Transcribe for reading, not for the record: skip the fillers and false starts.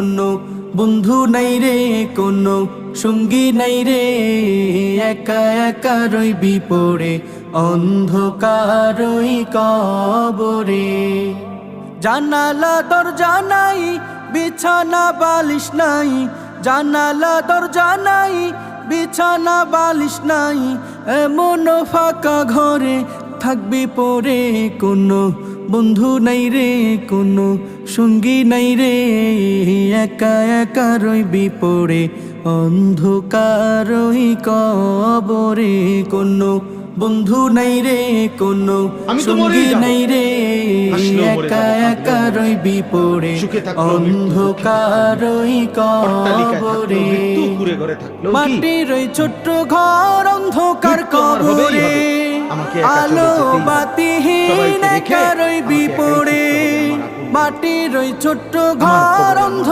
কোনো বন্ধু নাই রে, কোনো সঙ্গী নাই রে, একা একা রইবি পড়ে অন্ধকার ওই কবরে। জানালা দরজা নাই, বিছানা বালিশ নাই, জানালা দরজা নাই, বিছানা বালিশ নাই, এমন ফাঁকা ঘরে থাকবি পড়ে। কোনো বন্ধু নাই রে, কোনো সঙ্গী নাই রে, একা একা রইবি পড়ে অন্ধকার ওই কবরে। কোনো বন্ধু নাই রে, কোনো সঙ্গী নাই রে, একা একা রইবি পড়ে অন্ধকার ওই কবরে। মাটির ওই ছোট্ট ঘর অন্ধকার কবরে, আলো বাতিহীন একা রইবি পড়ে। মাটির ওই ছোট্ট ঘর অন্ধকার